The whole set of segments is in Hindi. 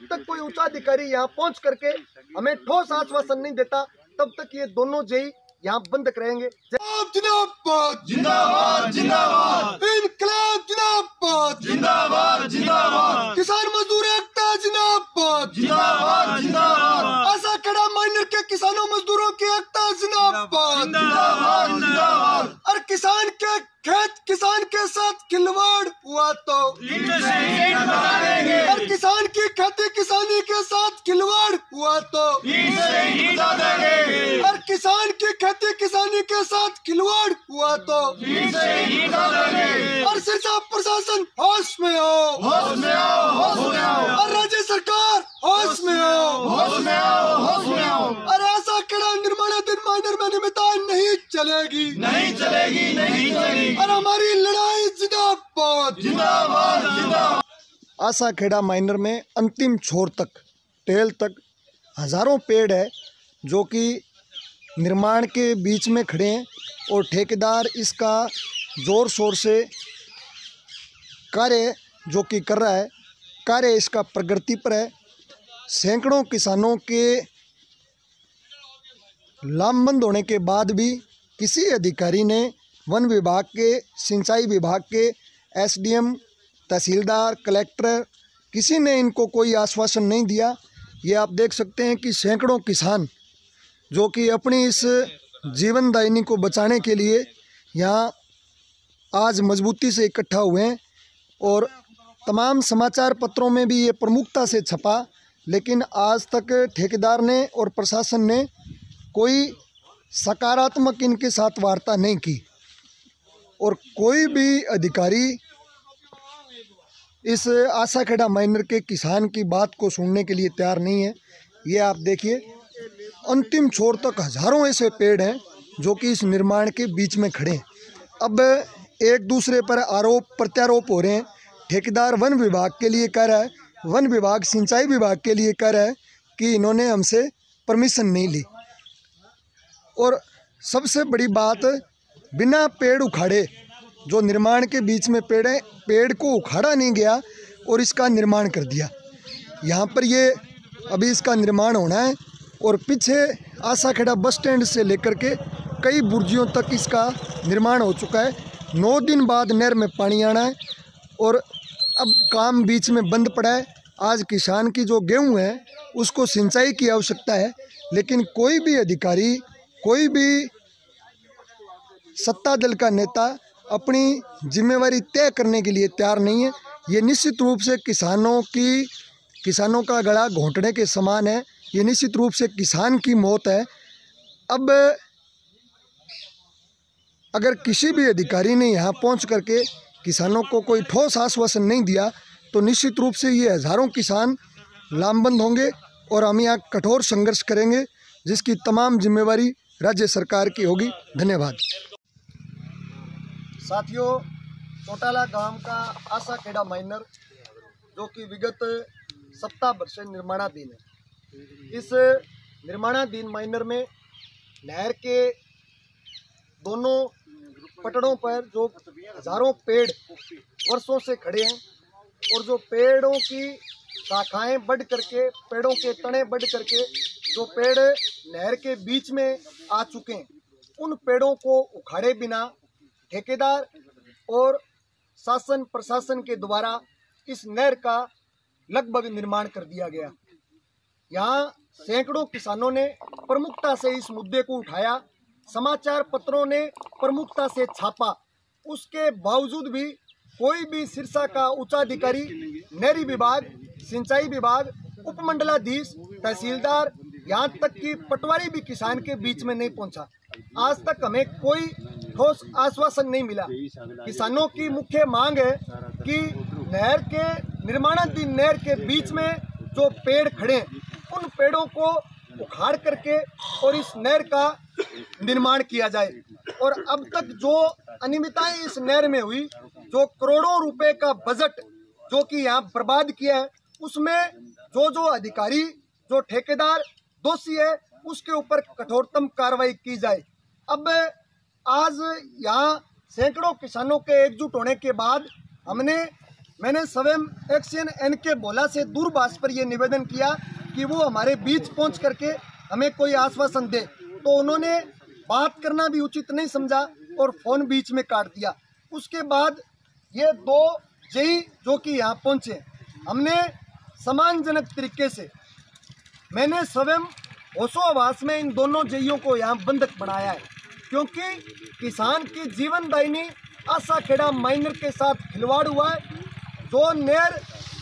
जब तक कोई उच्च अधिकारी यहाँ पहुंच करके हमें ठोस आश्वासन नहीं देता, तब तक ये दोनों जेई यहाँ बंद रहेंगे। जिंदाबाद जिंदाबाद जिंदाबाद, इनकलाब जिंदाबाद जिंदाबाद जिंदाबाद, किसान मजदूर एकता जिंदाबाद जिंदाबाद जिंदाबाद, आशा खेड़ा माइनर के किसानों मजदूरों की एकता जिंदाबाद जिंदाबाद जिंदाबाद। और किसान के खेत किसान के साथ खिलवाड़ हुआ तो और किसान की खेती किसानी के साथ खिलवाड़ हुआ तो और किसान की खेती किसानी के साथ खिलवाड़ हुआ तो और सिरसा प्रशासन होश में आओ, होश में आओ, होश में आओ, और राज्य सरकार होश में आओ, होश में आओ, होश में आओ। और ऐसा कड़ा निर्माणाधीन माइनर में निमित्ताएं नहीं चलेगी, नहीं चलेगी, नहीं चलेगी। और हमारी लड़ाई जिंदाबाद जिंदाबाद जिंदाबाद। आशा खेड़ा माइनर में अंतिम छोर तक टेल तक हजारों पेड़ है जो कि निर्माण के बीच में खड़े हैं और ठेकेदार इसका जोर शोर से कार्य जो कि कर रहा है, कार्य इसका प्रगति पर है। सैकड़ों किसानों के लामबंद होने के बाद भी किसी अधिकारी ने वन विभाग के, सिंचाई विभाग के, एसडीएम, तहसीलदार, कलेक्टर, किसी ने इनको कोई आश्वासन नहीं दिया। ये आप देख सकते हैं कि सैकड़ों किसान जो कि अपनी इस जीवनदायिनी को बचाने के लिए यहाँ आज मजबूती से इकट्ठा हुए हैं और तमाम समाचार पत्रों में भी ये प्रमुखता से छपा, लेकिन आज तक ठेकेदार ने और प्रशासन ने कोई सकारात्मक इनके साथ वार्ता नहीं की और कोई भी अधिकारी इस आशा खेड़ा माइनर के किसान की बात को सुनने के लिए तैयार नहीं है। ये आप देखिए अंतिम छोर तक हजारों ऐसे पेड़ हैं जो कि इस निर्माण के बीच में खड़े हैं। अब एक दूसरे पर आरोप प्रत्यारोप हो रहे हैं। ठेकेदार वन विभाग के लिए कह रहा है, वन विभाग सिंचाई विभाग के लिए कह रहा है कि इन्होंने हमसे परमिशन नहीं ली। और सबसे बड़ी बात, बिना पेड़ उखाड़े जो निर्माण के बीच में पेड़ है, पेड़ को उखाड़ा नहीं गया और इसका निर्माण कर दिया। यहाँ पर ये अभी इसका निर्माण होना है और पीछे आशा खेड़ा बस स्टैंड से लेकर के कई बुर्जियों तक इसका निर्माण हो चुका है। 9 दिन बाद नहर में पानी आना है और अब काम बीच में बंद पड़ा है। आज किसान की जो गेहूँ है उसको सिंचाई की आवश्यकता है, लेकिन कोई भी अधिकारी, कोई भी सत्ता दल का नेता अपनी जिम्मेवारी तय करने के लिए तैयार नहीं है। ये निश्चित रूप से किसानों का गला घोंटने के समान है। ये निश्चित रूप से किसान की मौत है। अब अगर किसी भी अधिकारी ने यहाँ पहुँच करके किसानों को कोई ठोस आश्वासन नहीं दिया तो निश्चित रूप से ये हज़ारों किसान लामबंद होंगे और हम यहाँ कठोर संघर्ष करेंगे, जिसकी तमाम जिम्मेवारी राज्य सरकार की होगी। धन्यवाद। साथियों, चौटाला गांव का आशा खेड़ा माइनर जो कि विगत सप्ताह भर से निर्माणाधीन है, इस निर्माणाधीन माइनर में नहर के दोनों पटड़ों पर जो हजारों पेड़ वर्षों से खड़े हैं और जो पेड़ों की शाखाएं बढ़ करके, पेड़ों के तने बढ़ करके जो पेड़ नहर के बीच में आ चुके हैं, उन पेड़ों को उखाड़े बिना ठेकेदार और शासन प्रशासन के द्वारा इस नहर का लगभग निर्माण कर दिया गया। यहाँ सैकड़ों किसानों ने प्रमुखता से इस मुद्दे को उठाया, समाचार पत्रों ने प्रमुखता से छापा। उसके बावजूद भी कोई भी सिरसा का उच्चाधिकारी, नहरी विभाग, सिंचाई विभाग, उपमंडलाधीश, तहसीलदार, यहाँ तक कि पटवारी भी किसान के बीच में नहीं पहुंचा। आज तक हमें कोई ठोस आश्वासन नहीं मिला। किसानों की मुख्य मांग है कि नहर के निर्माणाधीन नहर के बीच में जो पेड़ खड़े हैं, उन पेड़ों को उखाड़ करके और इस नहर का निर्माण किया जाए। और अब तक जो अनियमितताएं इस नहर में हुई, जो करोड़ों रुपए का बजट जो कि यहाँ बर्बाद किया है, उसमें जो अधिकारी, जो ठेकेदार दोषी है, उसके ऊपर कठोरतम कार्रवाई की जाए। अब आज यहाँ सैकड़ों किसानों के एकजुट होने के बाद हमने मैंने स्वयं एक्शन NK भोला से दूरभाष पर यह निवेदन किया कि वो हमारे बीच पहुंच करके हमें कोई आश्वासन दे, तो उन्होंने बात करना भी उचित नहीं समझा और फ़ोन बीच में काट दिया। उसके बाद ये 2 जेई जो कि यहाँ पहुँचे, हमने सम्मानजनक तरीके से मैंने स्वयं होशोहवास में इन दोनों जेईओं को यहाँ बंधक बनाया है, क्योंकि किसान की जीवनदायिनी आशा खेड़ा माइनर के साथ खिलवाड़ हुआ है। जो नहर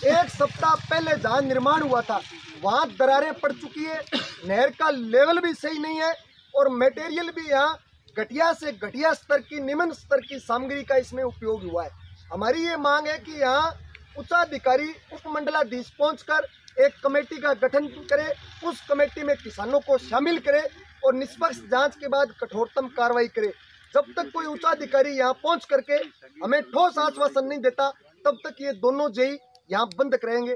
1 सप्ताह पहले जहाँ निर्माण हुआ था वहाँ दरारें पड़ चुकी है, नहर का लेवल भी सही नहीं है और मटेरियल भी यहाँ घटिया से घटिया स्तर की, निम्न स्तर की सामग्री का इसमें उपयोग हुआ है। हमारी ये मांग है कि यहाँ उच्चाधिकारी उपमंडलाधीश पहुंचकर एक कमेटी का गठन करे, उस कमेटी में किसानों को शामिल करे और निष्पक्ष जांच के बाद कठोरतम कार्रवाई करे। जब तक कोई उच्चाधिकारी यहाँ पहुंच करके हमें ठोस आश्वासन नहीं देता, तब तक ये दोनों जेई यहाँ बंधक रहेंगे।